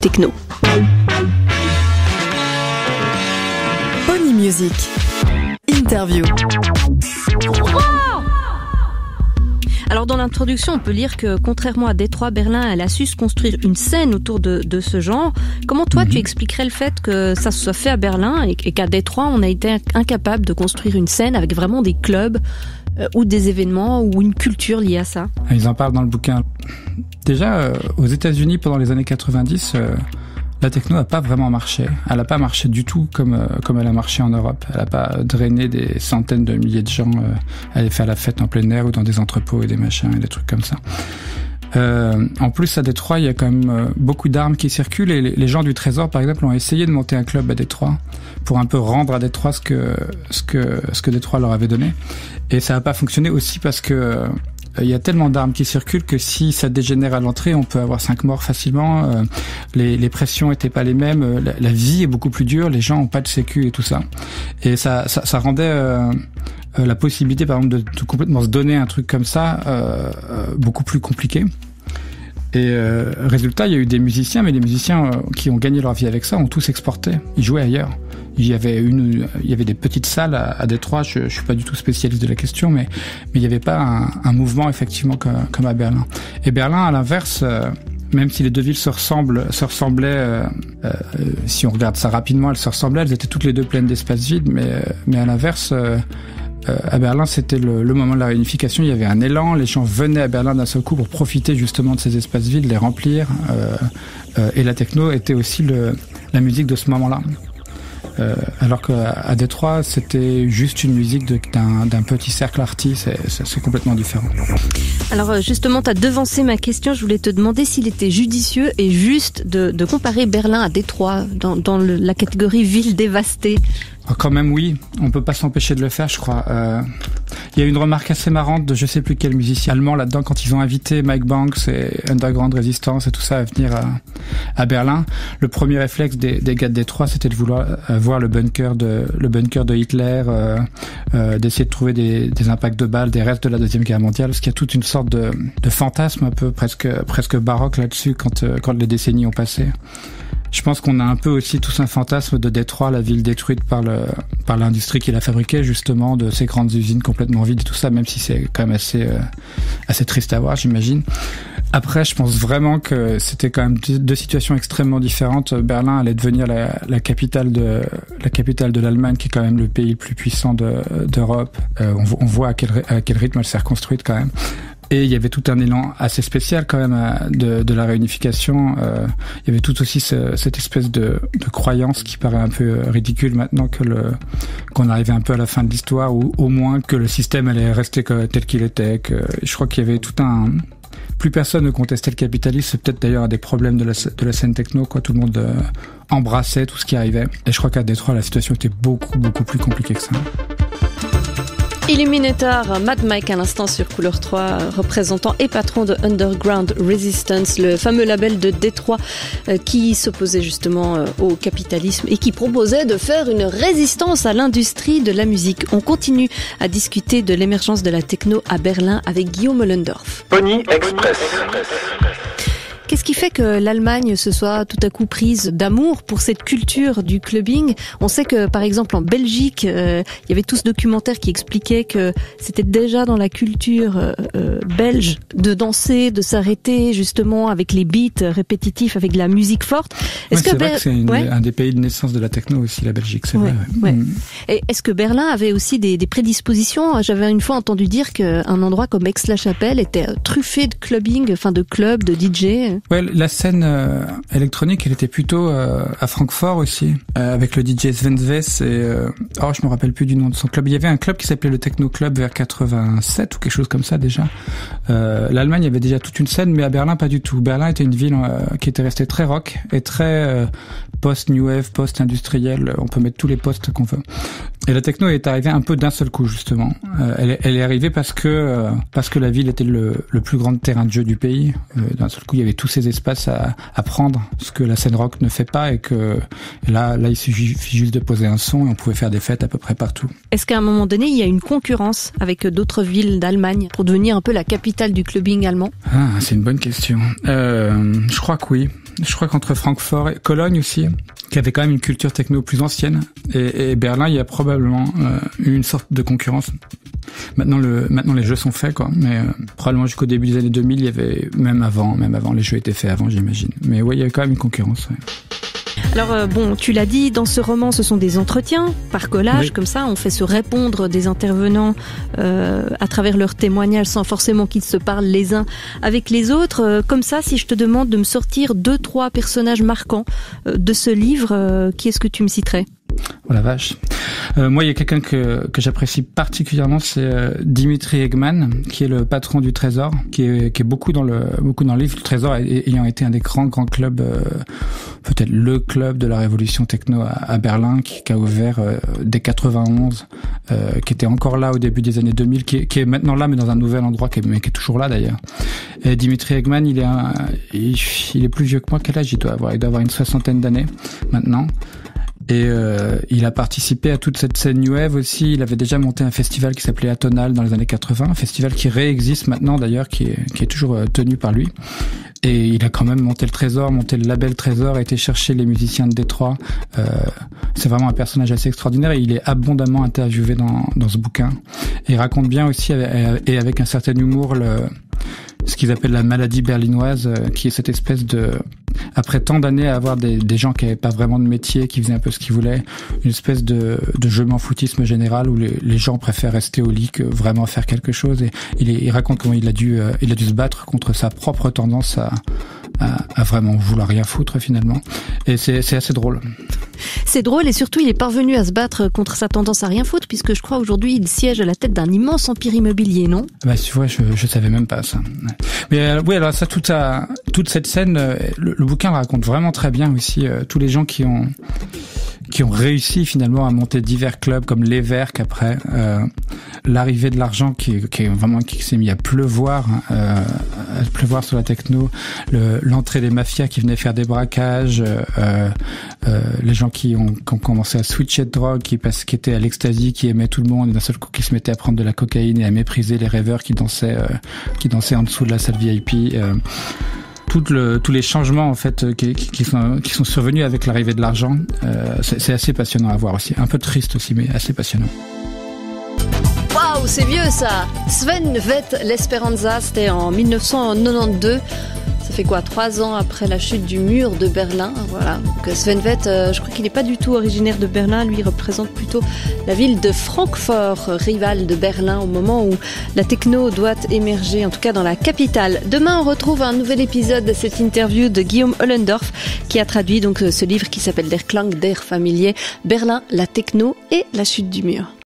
techno. Pony Music. Interview. Alors dans l'introduction, on peut lire que contrairement à Détroit, Berlin, elle a su se construire une scène autour de ce genre. Comment toi tu expliquerais le fait que ça se soit fait à Berlin et qu'à Détroit, on a été incapable de construire une scène avec vraiment des clubs ou des événements ou une culture liée à ça? Ils en parlent dans le bouquin. Déjà, aux États-Unis pendant les années 90, la techno n'a pas vraiment marché. Elle n'a pas marché du tout comme elle a marché en Europe. Elle n'a pas drainé des centaines de milliers de gens aller faire la fête en plein air ou dans des entrepôts et des machins et des trucs comme ça. En plus, à Détroit, il y a quand même beaucoup d'armes qui circulent et les gens du Trésor, par exemple, ont essayé de monter un club à Détroit pour un peu rendre à Détroit ce que Détroit leur avait donné. Et ça n'a pas fonctionné aussi parce que il y a tellement d'armes qui circulent que si ça dégénère à l'entrée, on peut avoir 5 morts facilement. Les pressions étaient pas les mêmes. La vie est beaucoup plus dure. Les gens ont pas de sécu et tout ça. Et ça rendait la possibilité, par exemple, de complètement se donner un truc comme ça beaucoup plus compliqué. Et résultat, il y a eu des musiciens, mais les musiciens qui ont gagné leur vie avec ça ont tous exporté. Ils jouaient ailleurs. Il y avait des petites salles à Détroit. Je suis pas du tout spécialiste de la question, mais il y avait pas un mouvement effectivement comme à Berlin. Et Berlin, à l'inverse, même si les deux villes se ressemblaient, si on regarde ça rapidement, elles se ressemblaient. Elles étaient toutes les deux pleines d'espaces vides, mais à l'inverse. À Berlin, c'était le moment de la réunification. Il y avait un élan. Les gens venaient à Berlin d'un seul coup pour profiter justement de ces espaces vides, les remplir. Et la techno était aussi la musique de ce moment-là. Alors qu'à Détroit, c'était juste une musique d'un petit cercle artiste. C'est complètement différent. Alors justement, tu as devancé ma question. Je voulais te demander s'il était judicieux et juste de comparer Berlin à Détroit dans la catégorie ville dévastée. Quand même, oui. On peut pas s'empêcher de le faire, je crois. Il y a une remarque assez marrante de je sais plus quel musicien allemand là-dedans quand ils ont invité Mike Banks et Underground Resistance et tout ça à venir à Berlin. Le premier réflexe des gars de Détroit, c'était de vouloir voir le bunker de Hitler, d'essayer de trouver des impacts de balles, des restes de la Deuxième Guerre mondiale, parce qu'il y a toute une sorte de fantasme un peu presque baroque là-dessus quand les décennies ont passé. Je pense qu'on a un peu aussi tous un fantasme de Détroit, la ville détruite par l'industrie qui l'a fabriquée, justement, de ces grandes usines complètement vides et tout ça, même si c'est quand même assez triste à voir, j'imagine. Après, je pense vraiment que c'était quand même deux situations extrêmement différentes. Berlin allait devenir la capitale de l'Allemagne, qui est quand même le pays le plus puissant d'Europe. On voit à quel rythme elle s'est reconstruite quand même. Et il y avait tout un élan assez spécial quand même de la réunification. Il y avait tout aussi cette espèce de croyance qui paraît un peu ridicule maintenant qu'on arrivait un peu à la fin de l'histoire, ou au moins que le système allait rester tel qu'il était. Je crois qu'il y avait plus personne ne contestait le capitalisme. C'est peut-être d'ailleurs un des problèmes de la scène techno, quoi. Tout le monde embrassait tout ce qui arrivait. Et je crois qu'à Détroit, la situation était beaucoup, beaucoup plus compliquée que ça. Illuminator, Mad Mike à l'instant sur Couleur 3, représentant et patron de Underground Resistance, le fameux label de Détroit qui s'opposait justement au capitalisme et qui proposait de faire une résistance à l'industrie de la musique. On continue à discuter de l'émergence de la techno à Berlin avec Guillaume Moellendorff. Pony Express. Qu'est-ce qui fait que l'Allemagne se soit tout à coup prise d'amour pour cette culture du clubbing? On sait que, par exemple, en Belgique, il y avait tout ce documentaire qui expliquait que c'était déjà dans la culture belge de danser, de s'arrêter justement avec les beats répétitifs, avec de la musique forte. C'est vrai que c'est un des pays de naissance de la techno aussi, la Belgique, c'est vrai. Ouais. Et est-ce que Berlin avait aussi des prédispositions? J'avais une fois entendu dire qu'un endroit comme Aix-la-Chapelle était truffé de clubbing, enfin de clubs, de DJ. Ouais, la scène électronique, elle était plutôt à Francfort aussi, avec le DJ Sven Svess et je me rappelle plus du nom de son club. Il y avait un club qui s'appelait le Techno Club vers 87 ou quelque chose comme ça déjà. L'Allemagne avait déjà toute une scène, mais à Berlin pas du tout. Berlin était une ville qui était restée très rock et très post-new wave, post-industriel. On peut mettre tous les postes qu'on veut. Et la techno est arrivée un peu d'un seul coup justement. Elle est arrivée parce que la ville était le plus grand terrain de jeu du pays. D'un seul coup, il y avait tous ces espaces à prendre, ce que la scène rock ne fait pas, et là il suffit juste de poser un son et on pouvait faire des fêtes à peu près partout. Est-ce qu'à un moment donné, il y a une concurrence avec d'autres villes d'Allemagne pour devenir un peu la capitale du clubbing allemand? C'est une bonne question. Je crois que oui. Je crois qu'entre Francfort et Cologne aussi, qui avait quand même une culture techno plus ancienne, et Berlin, il y a probablement eu une sorte de concurrence. Maintenant les jeux sont faits, quoi. Mais probablement jusqu'au début des années 2000, il y avait même avant, les jeux étaient faits avant, j'imagine. Mais ouais, il y avait quand même une concurrence. Ouais. Alors tu l'as dit, dans ce roman, ce sont des entretiens par collage, oui. Comme ça, on fait se répondre des intervenants à travers leurs témoignages sans forcément qu'ils se parlent les uns avec les autres. Comme ça, si je te demande de me sortir 2-3 personnages marquants de ce livre, qui est-ce que tu me citerais ? Oh la vache. Moi, il y a quelqu'un que j'apprécie particulièrement, c'est Dimitri Eggman, qui est le patron du Trésor, qui est beaucoup dans le livre. Le Trésor ayant été un des grands clubs, peut-être le club de la révolution techno à Berlin, qui a ouvert dès 91, qui était encore là au début des années 2000, qui est maintenant là, mais dans un nouvel endroit, mais qui est toujours là d'ailleurs. Et Dimitri Eggman, il est plus vieux que moi. Quel âge il doit avoir une 60aine d'années maintenant. Et il a participé à toute cette scène New Wave aussi. Il avait déjà monté un festival qui s'appelait Atonal dans les années 80, un festival qui réexiste maintenant d'ailleurs, qui est toujours tenu par lui. Et il a quand même monté le Trésor, monté le label Trésor, été chercher les musiciens de Détroit. C'est vraiment un personnage assez extraordinaire et il est abondamment interviewé dans ce bouquin. Et il raconte bien aussi, et avec un certain humour, ce qu'ils appellent la maladie berlinoise, qui est cette espèce de... Après tant d'années à avoir des gens qui n'avaient pas vraiment de métier, qui faisaient un peu ce qu'ils voulaient, une espèce de je m'en foutisme général où les gens préfèrent rester au lit que vraiment faire quelque chose. Et il raconte comment il a dû se battre contre sa propre tendance à vraiment vouloir rien foutre finalement. Et c'est assez drôle. C'est drôle et surtout il est parvenu à se battre contre sa tendance à rien foutre puisque je crois aujourd'hui il siège à la tête d'un immense empire immobilier, non ? Bah tu vois, je savais même pas ça. Mais oui, alors ça toute cette scène, le bouquin raconte vraiment très bien aussi tous les gens qui ont réussi finalement à monter divers clubs comme les Vercs après, l'arrivée de l'argent qui s'est mis à pleuvoir sur la techno, l'entrée des mafias qui venaient faire des braquages, les gens qui ont commencé à switcher de drogue, qui étaient à l'ecstasy, qui aimaient tout le monde et d'un seul coup qui se mettaient à prendre de la cocaïne et à mépriser les rêveurs qui dansaient en dessous de la salle VIP. Tous les changements en fait qui sont survenus avec l'arrivée de l'argent, c'est assez passionnant à voir aussi, un peu triste aussi mais assez passionnant. Waouh, c'est vieux ça. Sven Väth l'Esperanza, c'était en 1992. Ça fait quoi, 3 ans après la chute du mur de Berlin. Voilà. Donc Sven Väth, je crois qu'il n'est pas du tout originaire de Berlin. Lui, il représente plutôt la ville de Francfort, rivale de Berlin, au moment où la techno doit émerger, en tout cas dans la capitale. Demain, on retrouve un nouvel épisode de cette interview de Guillaume Ollendorf, qui a traduit donc ce livre qui s'appelle Der Klang der Familie, Berlin, la techno et la chute du mur.